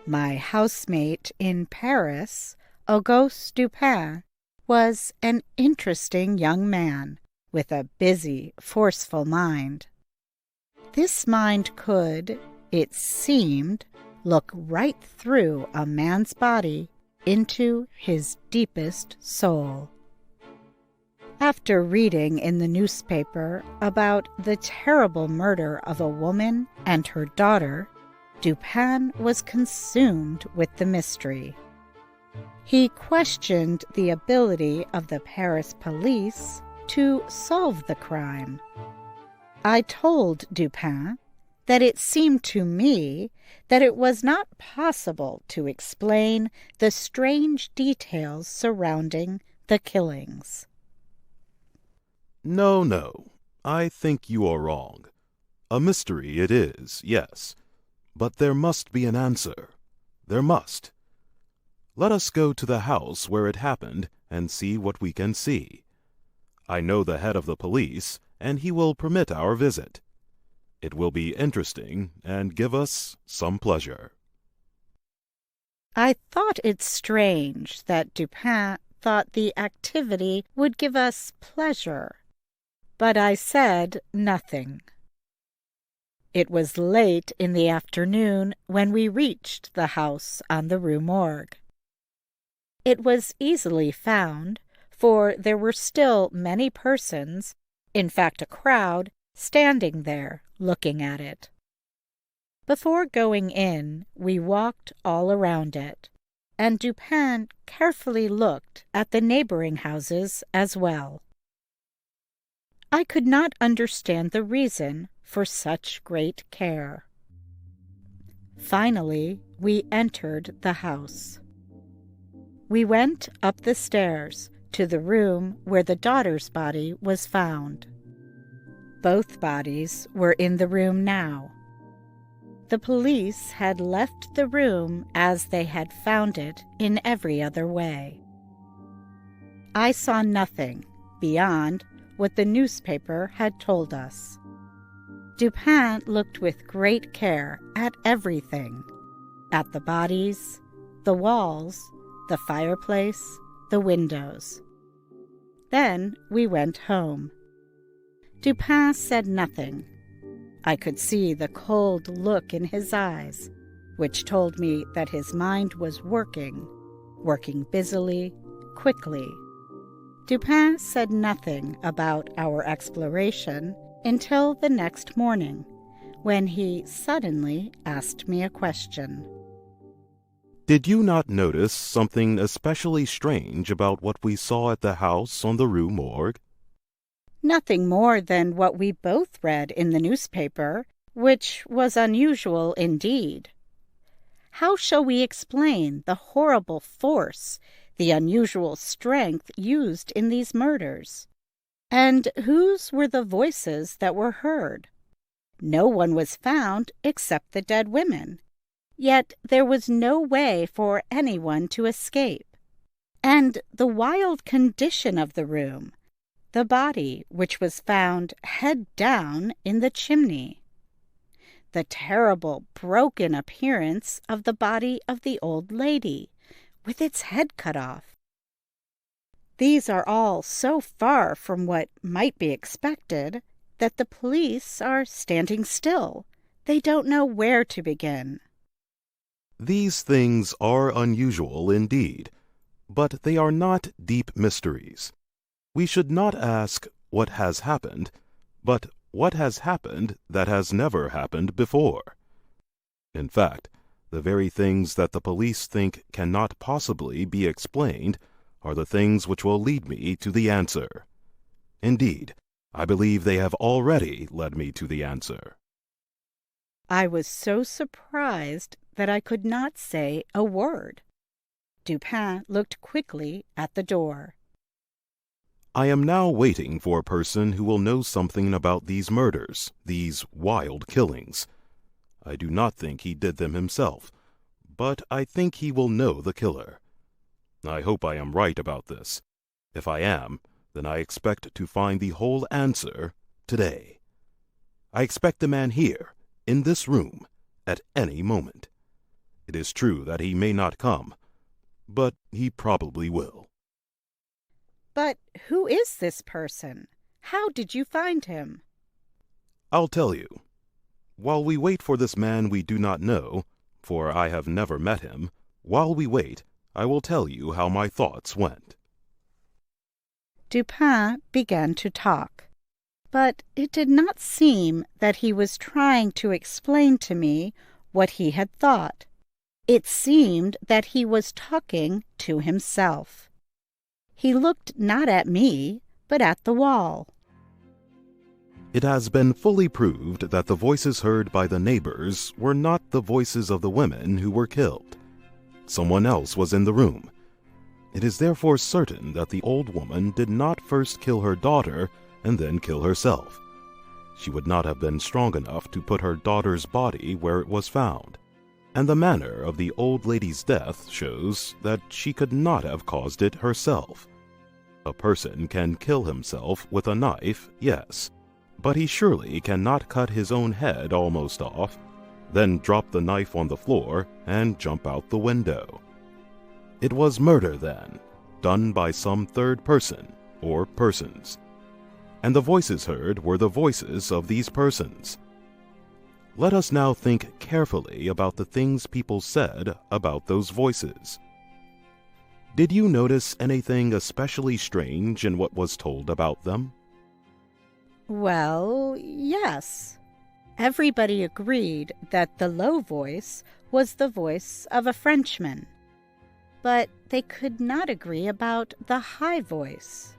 My housemate in Paris, Auguste Dupin, was an interesting young man with a busy, forceful mind. This mind could, it seemed, look right through a man's body into his deepest soul. After reading in the newspaper about the terrible murder of a woman and her daughter, Dupin was consumed with the mystery. He questioned the ability of the Paris police to solve the crime. I told Dupin that it seemed to me that it was not possible to explain the strange details surrounding the killings. No, I think you are wrong. A mystery it is, yes, but there must be an answer. There must. Let us go to the house where it happened and see what we can see. I know the head of the police, and he will permit our visit. It will be interesting and give us some pleasure. I thought it strange that Dupin thought the activity would give us pleasure, but I said nothing. It was late in the afternoon when we reached the house on the Rue Morgue. It was easily found, for there were still many persons, in fact a crowd, standing there looking at it. Before going in, we walked all around it, and Dupin carefully looked at the neighboring houses as well. I could not understand the reason for such great care. Finally, we entered the house. We went up the stairs to the room where the daughter's body was found. Both bodies were in the room now. The police had left the room as they had found it in every other way. I saw nothing beyond what the newspaper had told us. Dupin looked with great care at everything, at the bodies, the walls, the fireplace, the windows. Then we went home. Dupin said nothing. I could see the cold look in his eyes, which told me that his mind was working busily, quickly. Dupin said nothing about our exploration until the next morning, when he suddenly asked me a question. Did you not notice something especially strange about what we saw at the house on the Rue Morgue? Nothing more than what we both read in the newspaper, which was unusual indeed. How shall we explain the horrible force, the unusual strength used in these murders? And whose were the voices that were heard? No one was found except the dead women. Yet there was no way for anyone to escape. And the wild condition of the room, the body which was found head down in the chimney, the terrible broken appearance of the body of the old lady, with its head cut off. These are all so far from what might be expected that the police are standing still. They don't know where to begin. These things are unusual indeed, but they are not deep mysteries. We should not ask what has happened, but what has happened that has never happened before. In fact, the very things that the police think cannot possibly be explained are the things which will lead me to the answer. Indeed, I believe they have already led me to the answer. I was so surprised that I could not say a word. Dupin looked quickly at the door. I am now waiting for a person who will know something about these murders, these wild killings. I do not think he did them himself, but I think he will know the killer. I hope I am right about this. If I am, then I expect to find the whole answer today. I expect the man here, in this room, at any moment. It is true that he may not come, but he probably will. But who is this person? How did you find him? I'll tell you. While we wait for this man we do not know, for I have never met him, while we wait, I will tell you how my thoughts went. Dupin began to talk, but it did not seem that he was trying to explain to me what he had thought. It seemed that he was talking to himself. He looked not at me, but at the wall. It has been fully proved that the voices heard by the neighbors were not the voices of the women who were killed. Someone else was in the room. It is therefore certain that the old woman did not first kill her daughter and then kill herself. She would not have been strong enough to put her daughter's body where it was found. And the manner of the old lady's death shows that she could not have caused it herself. A person can kill himself with a knife, yes, but he surely cannot cut his own head almost off, then drop the knife on the floor and jump out the window. It was murder, then, done by some third person or persons. And the voices heard were the voices of these persons. Let us now think carefully about the things people said about those voices. Did you notice anything especially strange in what was told about them? Well, yes. Everybody agreed that the low voice was the voice of a Frenchman, but they could not agree about the high voice.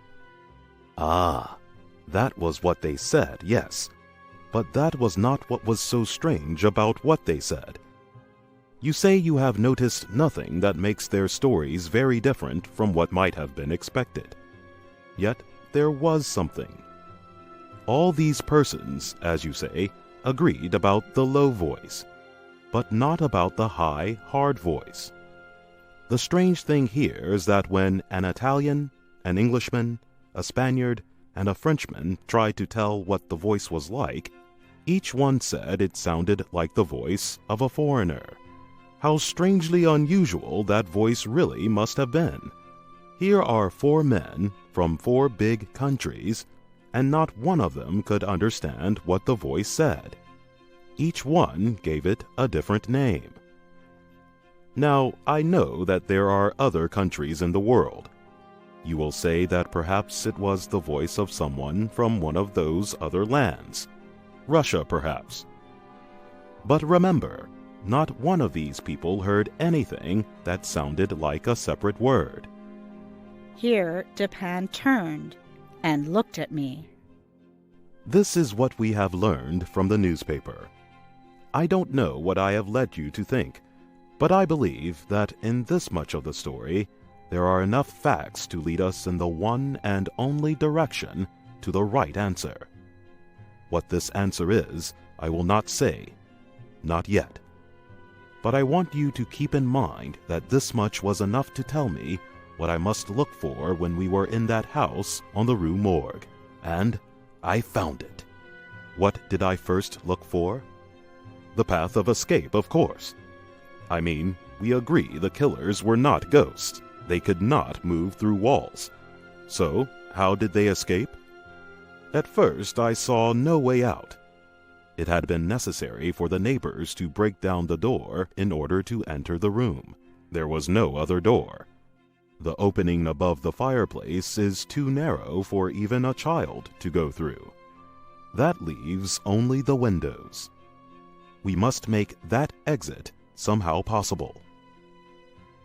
Ah, that was what they said, yes. But that was not what was so strange about what they said. You say you have noticed nothing that makes their stories very different from what might have been expected. Yet there was something. All these persons, as you say, agreed about the low voice, but not about the high, hard voice. The strange thing here is that when an Italian, an Englishman, a Spaniard, and a Frenchman tried to tell what the voice was like, each one said it sounded like the voice of a foreigner. How strangely unusual that voice really must have been. Here are 4 men from 4 big countries, and not one of them could understand what the voice said. Each one gave it a different name. Now, I know that there are other countries in the world. You will say that perhaps it was the voice of someone from one of those other lands. Russia, perhaps. But remember, not one of these people heard anything that sounded like a separate word. Here Dupin turned and looked at me. This is what we have learned from the newspaper. I don't know what I have led you to think, but I believe that in this much of the story, there are enough facts to lead us in the one and only direction to the right answer. What this answer is, I will not say, not yet. But I want you to keep in mind that this much was enough to tell me what I must look for when we were in that house on the Rue Morgue. And I found it. What did I first look for? The path of escape, of course. I mean, we agree the killers were not ghosts. They could not move through walls. So, how did they escape? At first, I saw no way out. It had been necessary for the neighbors to break down the door in order to enter the room. There was no other door. The opening above the fireplace is too narrow for even a child to go through. That leaves only the windows. We must make that exit somehow possible.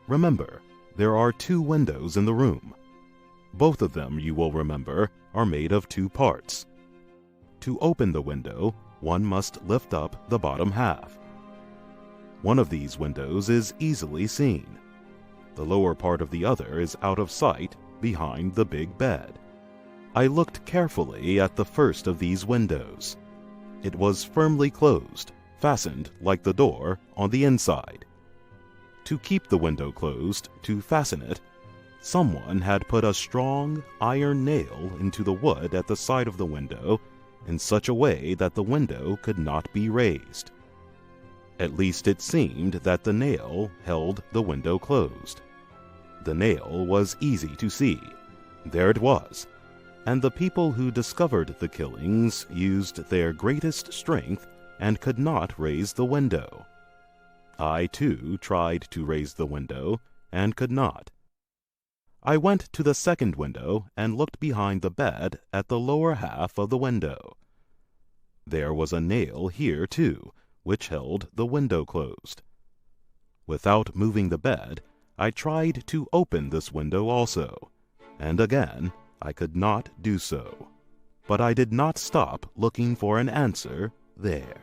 Remember, there are 2 windows in the room. Both of them, you will remember, are made of 2 parts. To open the window, one must lift up the bottom half. One of these windows is easily seen. The lower part of the other is out of sight behind the big bed. I looked carefully at the first of these windows. It was firmly closed, fastened like the door on the inside. To keep the window closed, to fasten it, someone had put a strong iron nail into the wood at the side of the window in such a way that the window could not be raised. At least it seemed that the nail held the window closed. The nail was easy to see. There it was. And the people who discovered the killings used their greatest strength and could not raise the window. I, too, tried to raise the window and could not. I went to the second window and looked behind the bed at the lower half of the window. There was a nail here, too, which held the window closed. Without moving the bed, I tried to open this window also, and again I could not do so. But I did not stop looking for an answer there.